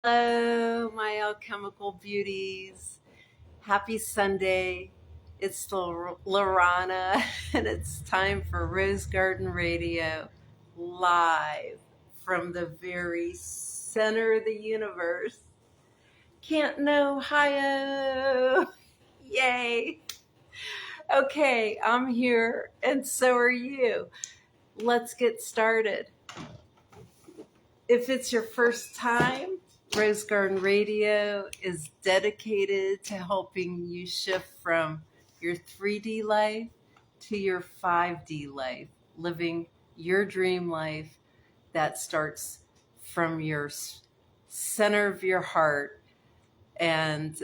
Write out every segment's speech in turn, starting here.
Hello, my alchemical beauties. Happy Sunday. It's Lorana, and it's time for Rose Garden Radio live from the very center of the universe. Can't know Ohio. Yay. Okay, I'm here, and so are you. Let's get started. If it's your first time, Rose Garden Radio is dedicated to helping you shift from your 3D life to your 5D life, living your dream life that starts from your center of your heart. And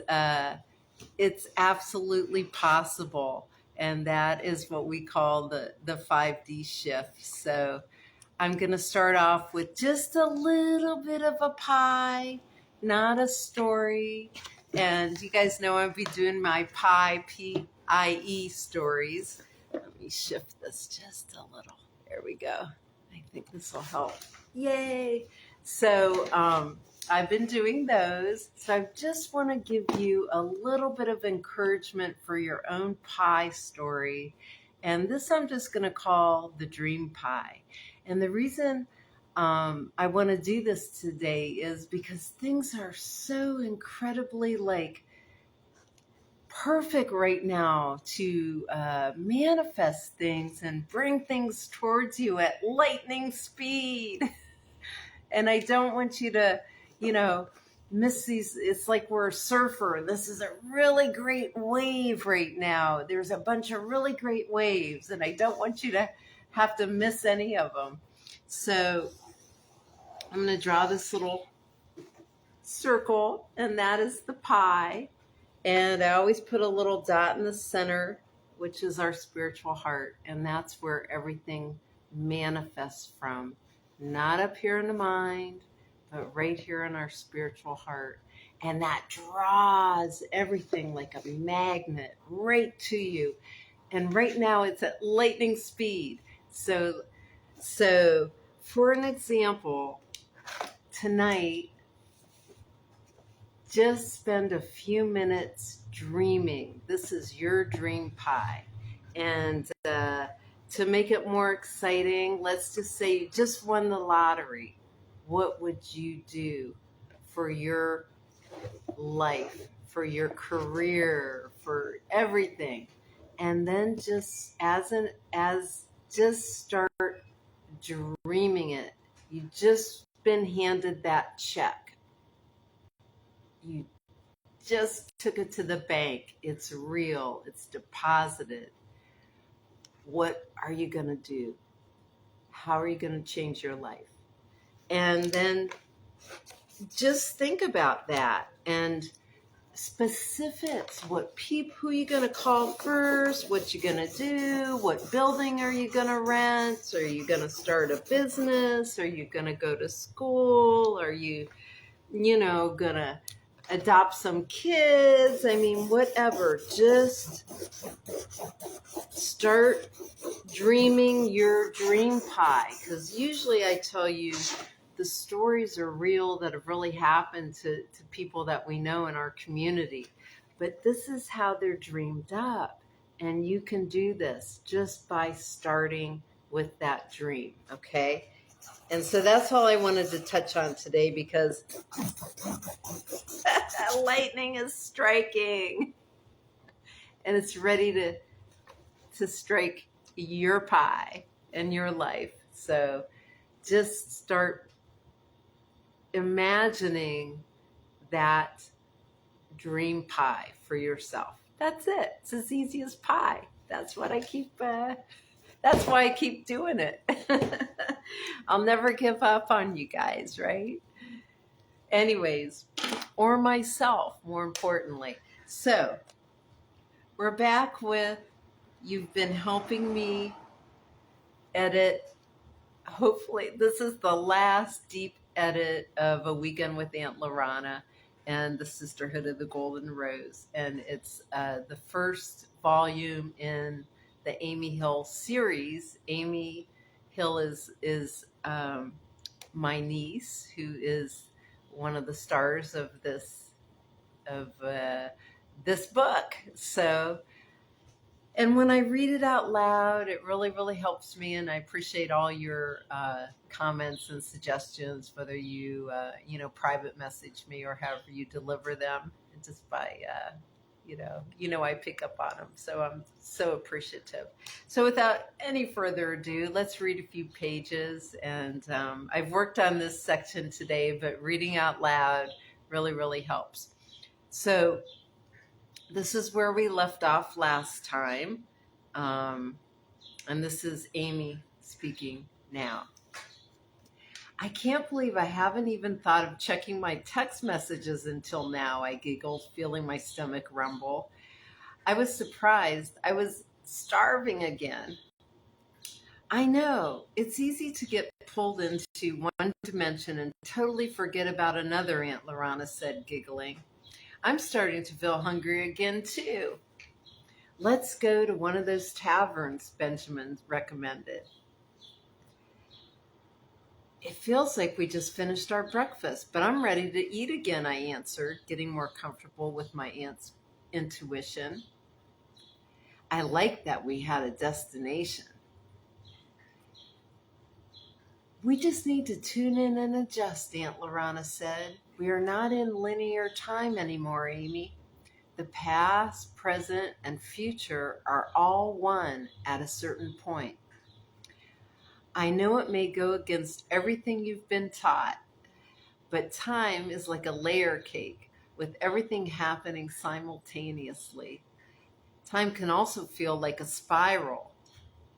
it's absolutely possible. And that is what we call the 5D shift. So I'm going to start off with just a little bit of a pie, not a story. And you guys know I'll be doing my pie, P-I-E stories. Let me shift this just a little. There we go. I think this will help. Yay. So I've been doing those. So I just want to give you a little bit of encouragement for your own pie story. And this I'm just going to call the dream pie. And the reason I want to do this today is because things are so incredibly perfect right now to manifest things and bring things towards you at lightning speed. And I don't want you to, miss these. It's like we're a surfer. This is a really great wave right now. There's a bunch of really great waves, and I don't want you to have to miss any of them. So I'm going to draw this little circle, and that is the pie. And I always put a little dot in the center, which is our spiritual heart. And that's where everything manifests from. Not up here in the mind, but right here in our spiritual heart. And that draws everything like a magnet right to you. And right now it's at lightning speed. So for an example, tonight, just spend a few minutes dreaming. This is your dream pie. And to make it more exciting, let's just say you just won the lottery. What would you do for your life, for your career, for everything? And then just just start dreaming it. You just been handed that check. You just took it to the bank. It's real. It's deposited. What are you going to do? How are you going to change your life? And then just think about that and specifics. Who are you going to call first? What you going to do? What building are you going to rent? Are you going to start a business? Are you going to go to school? Are you, going to adopt some kids? I mean, whatever. Just start dreaming your dream pie. Because usually I tell you the stories are real that have really happened to people that we know in our community. But this is how they're dreamed up. And you can do this just by starting with that dream, okay? And so that's all I wanted to touch on today because lightning is striking. And it's ready to strike your pie and your life. So just start imagining that dream pie for yourself. That's it. It's as easy as pie. That's what I keep. That's why I keep doing it. I'll never give up on you guys, right? Anyways, or myself, more importantly. So we're back with, you've been helping me edit. Hopefully, this is the last deep edit of A Weekend with Aunt Lorana and the Sisterhood of the Golden Rose. And it's the first volume in the Amy Hill series. Amy Hill is my niece, who is one of the stars of this book. So, and when I read it out loud, it really, really helps me. And I appreciate all your comments and suggestions, whether you, private message me or however you deliver them, just by, I pick up on them. So I'm so appreciative. So without any further ado, let's read a few pages. And I've worked on this section today, but reading out loud really, really helps. So this is where we left off last time. And this is Amy speaking now. I can't believe I haven't even thought of checking my text messages until now, I giggled, feeling my stomach rumble. I was surprised. I was starving again. I know, it's easy to get pulled into one dimension and totally forget about another, Aunt Lorana said, giggling. I'm starting to feel hungry again, too. Let's go to one of those taverns, Benjamin recommended. It feels like we just finished our breakfast, but I'm ready to eat again, I answered, getting more comfortable with my aunt's intuition. I like that we had a destination. We just need to tune in and adjust, Aunt Lorana said. We are not in linear time anymore, Amy. The past, present, and future are all one at a certain point. I know it may go against everything you've been taught, but time is like a layer cake with everything happening simultaneously. Time can also feel like a spiral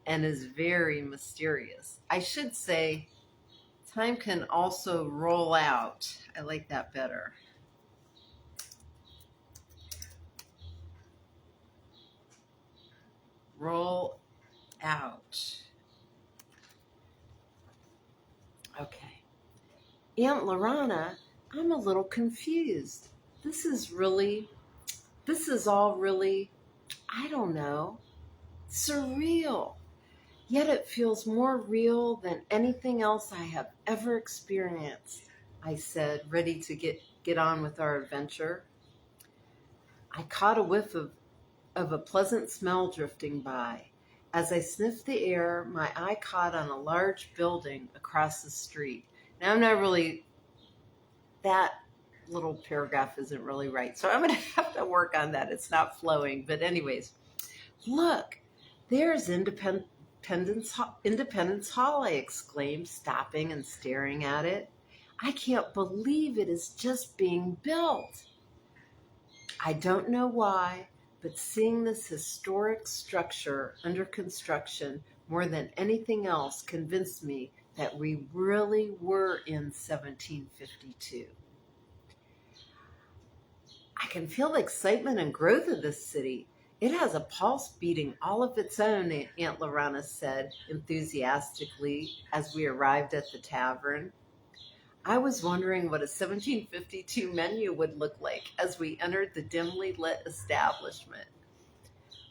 and is very mysterious. I should say, time can also roll out. I like that better. Roll out. Okay. Aunt Lorana, I'm a little confused. This is all really, I don't know, surreal. Yet it feels more real than anything else I have ever experienced, I said, ready to get on with our adventure. I caught a whiff of a pleasant smell drifting by. As I sniffed the air, my eye caught on a large building across the street. Now, that little paragraph isn't really right, so I'm going to have to work on that. It's not flowing. But anyways, look, there's Independence Hall, I exclaimed, stopping and staring at it. I can't believe it is just being built. I don't know why, but seeing this historic structure under construction more than anything else convinced me that we really were in 1752. I can feel the excitement and growth of this city. It has a pulse beating all of its own, Aunt Lorana said enthusiastically as we arrived at the tavern. I was wondering what a 1752 menu would look like as we entered the dimly lit establishment.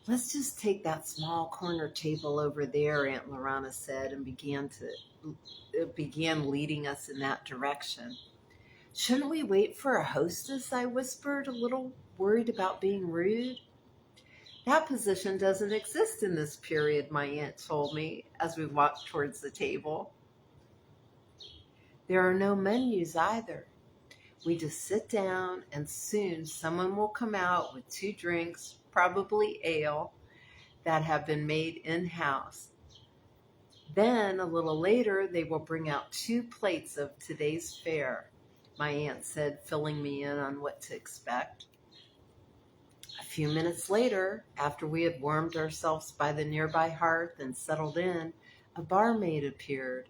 Let's just take that small corner table over there, Aunt Lorana said, and began leading us in that direction. Shouldn't we wait for a hostess? I whispered, a little worried about being rude. That position doesn't exist in this period, my aunt told me as we walked towards the table. There are no menus either. We just sit down and soon someone will come out with 2 drinks, probably ale, that have been made in-house. Then a little later, they will bring out 2 plates of today's fare, my aunt said, filling me in on what to expect. A few minutes later, after we had warmed ourselves by the nearby hearth and settled in, a barmaid appeared.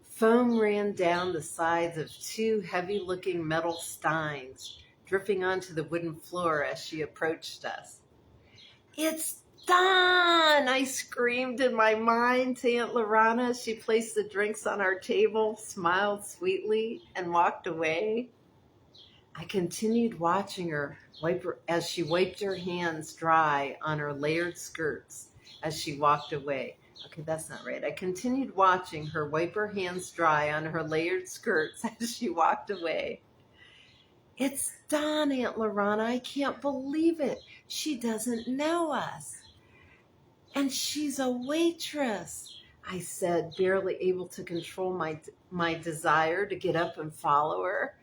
Foam ran down the sides of 2 heavy-looking metal steins, dripping onto the wooden floor as she approached us. It's done! I screamed in my mind to Aunt Lorana as she placed the drinks on our table, smiled sweetly, and walked away. I continued watching her as she wiped her hands dry on her layered skirts as she walked away. Okay, that's not right. I continued watching her wipe her hands dry on her layered skirts as she walked away. It's Dawn, Aunt Lorana. I can't believe it. She doesn't know us. And she's a waitress, I said, barely able to control my desire to get up and follow her.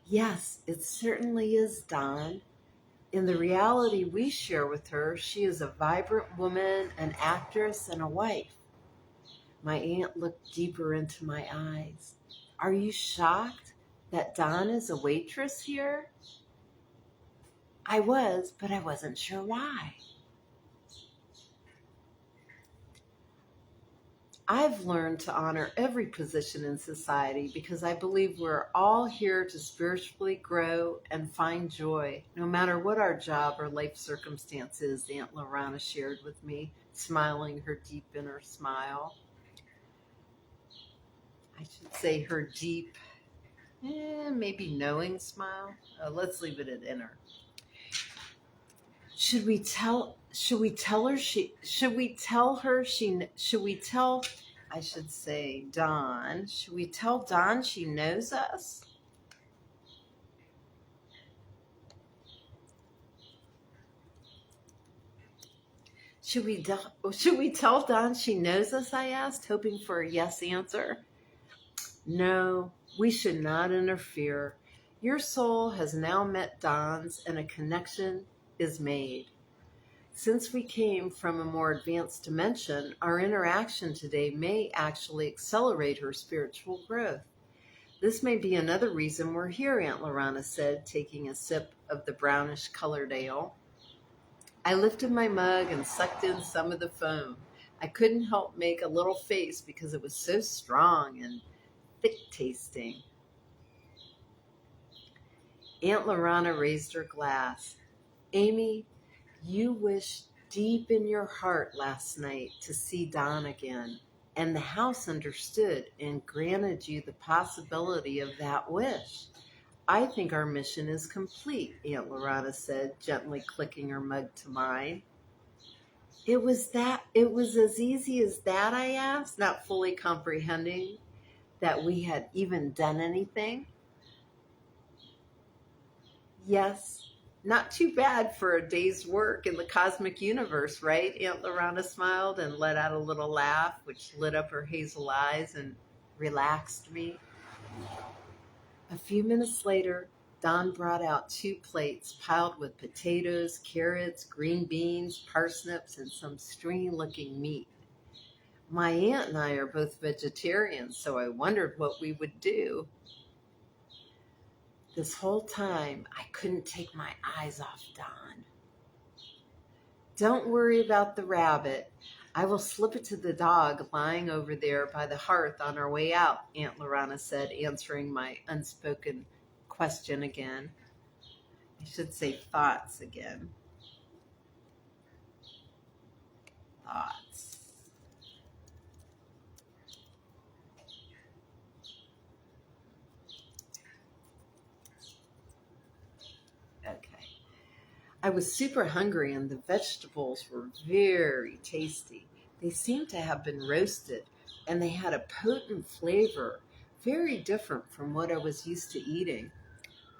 Yes, it certainly is, Dawn. In the reality we share with her, she is a vibrant woman, an actress, and a wife. My aunt looked deeper into my eyes. Are you shocked that Dawn is a waitress here? I was, but I wasn't sure why. I've learned to honor every position in society because I believe we're all here to spiritually grow and find joy, no matter what our job or life circumstance is, Aunt Lorana shared with me, smiling her deep inner smile. I should say her deep, maybe knowing smile. Let's leave it at inner. Should we tell Dawn, should we tell Dawn she knows us? Should we tell Dawn she knows us? I asked, hoping for a yes answer. No, we should not interfere. Your soul has now met Dawn's and a connection is made. Since we came from a more advanced dimension, our interaction today may actually accelerate her spiritual growth. This may be another reason we're here, Aunt Lorana said, taking a sip of the brownish colored ale. I lifted my mug and sucked in some of the foam. I couldn't help make a little face because it was so strong and thick tasting. Aunt Lorana raised her glass. Amy, you wished deep in your heart last night to see Dawn again, and the house understood and granted you the possibility of that wish. I think our mission is complete, Aunt Lorana said, gently clicking her mug to mine. It was as easy as that, I asked, not fully comprehending that we had even done anything. Yes, not too bad for a day's work in the cosmic universe, right? Aunt Lorana smiled and let out a little laugh, which lit up her hazel eyes and relaxed me. A few minutes later, Dawn brought out 2 plates piled with potatoes, carrots, green beans, parsnips, and some stringy-looking meat. My aunt and I are both vegetarians, so I wondered what we would do. This whole time, I couldn't take my eyes off Dawn. Don't worry about the rabbit. I will slip it to the dog lying over there by the hearth on our way out, Aunt Lorana said, answering my unspoken question again. I should say thoughts again. Thoughts. Okay. I was super hungry and the vegetables were very tasty. They seemed to have been roasted and they had a potent flavor, very different from what I was used to eating.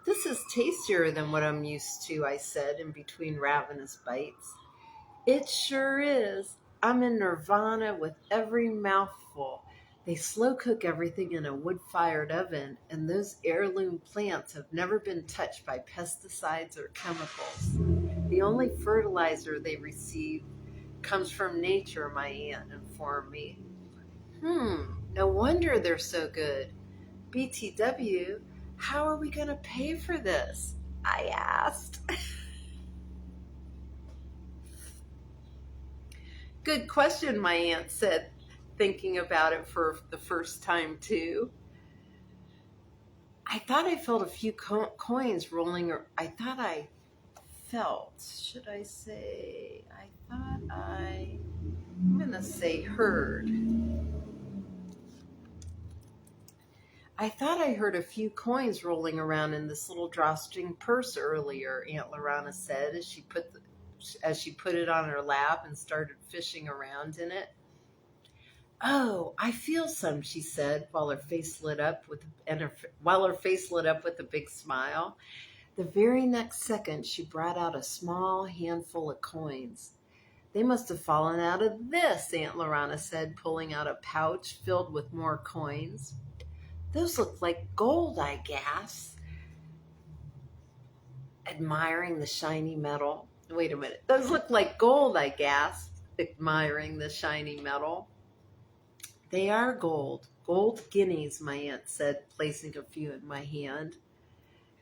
This is tastier than what I'm used to, I said in between ravenous bites. It sure is. I'm in nirvana with every mouthful. They slow cook everything in a wood-fired oven, and those heirloom plants have never been touched by pesticides or chemicals. The only fertilizer they receive comes from nature, my aunt informed me. No wonder they're so good. BTW, how are we going to pay for this? I asked. Good question, my aunt said, thinking about it for the first time too. I thought I felt a few coins rolling, or I thought I felt, should I say, I'm going to say heard. I thought I heard a few coins rolling around in this little drawstring purse earlier, Aunt Lorana said as she as she put it on her lap and started fishing around in it. "Oh, I feel some," she said, while her face lit up with a big smile. The very next second, she brought out a small handful of coins. "They must have fallen out of this," Aunt Lorana said, pulling out a pouch filled with more coins. "Those look like gold," I gasped, admiring the shiny metal. Wait a minute. "Those look like gold," I gasped, admiring the shiny metal. "They are gold. Gold guineas," my aunt said, placing a few in my hand.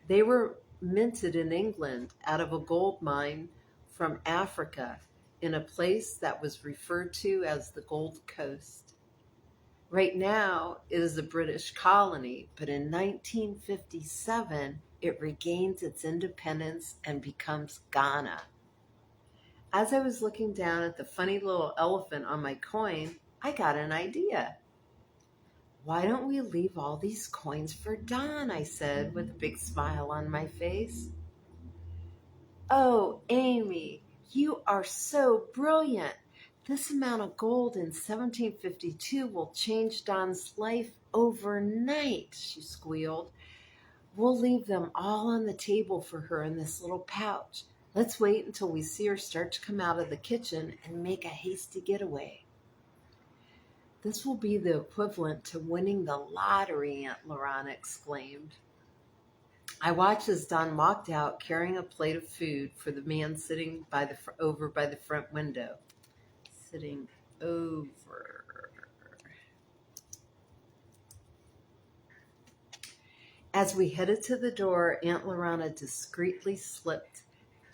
"They were minted in England out of a gold mine from Africa in a place that was referred to as the Gold Coast. Right now, it is a British colony, but in 1957, it regains its independence and becomes Ghana." As I was looking down at the funny little elephant on my coin, I got an idea. "Why don't we leave all these coins for Don?" I said, with a big smile on my face. "Oh, Amy, you are so brilliant. This amount of gold in 1752 will change Don's life overnight," she squealed. "We'll leave them all on the table for her in this little pouch. Let's wait until we see her start to come out of the kitchen and make a hasty getaway." "This will be the equivalent to winning the lottery," Aunt Lorana exclaimed. I watched as Don walked out carrying a plate of food for the man sitting over by the front window. Sitting over. As we headed to the door, Aunt Lorana discreetly slipped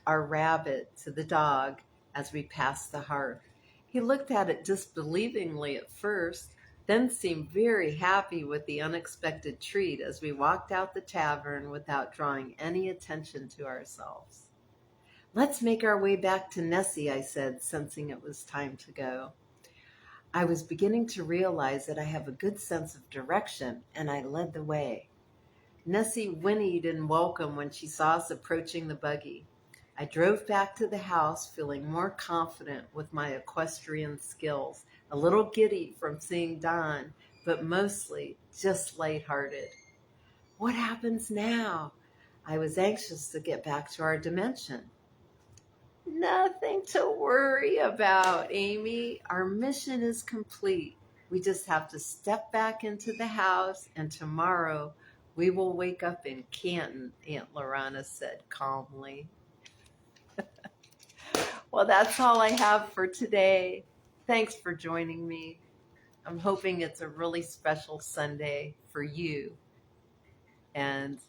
our rabbit to the dog as we passed the hearth. He looked at it disbelievingly at first, then seemed very happy with the unexpected treat as we walked out the tavern without drawing any attention to ourselves. "Let's make our way back to Nessie," I said, sensing it was time to go. I was beginning to realize that I have a good sense of direction, and I led the way. Nessie whinnied in welcome when she saw us approaching the buggy. I drove back to the house feeling more confident with my equestrian skills, a little giddy from seeing Don, but mostly just lighthearted. What happens now? I was anxious to get back to our dimension. "Nothing to worry about, Amy. Our mission is complete. We just have to step back into the house, and tomorrow we will wake up in Canton," Aunt Lorana said calmly. Well, that's all I have for today. Thanks for joining me. I'm hoping it's a really special Sunday for you. And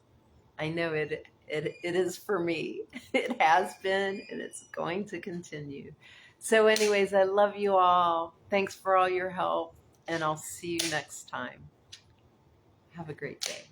I know it is for me. It has been, and it's going to continue. So anyways, I love you all. Thanks for all your help, and I'll see you next time. Have a great day.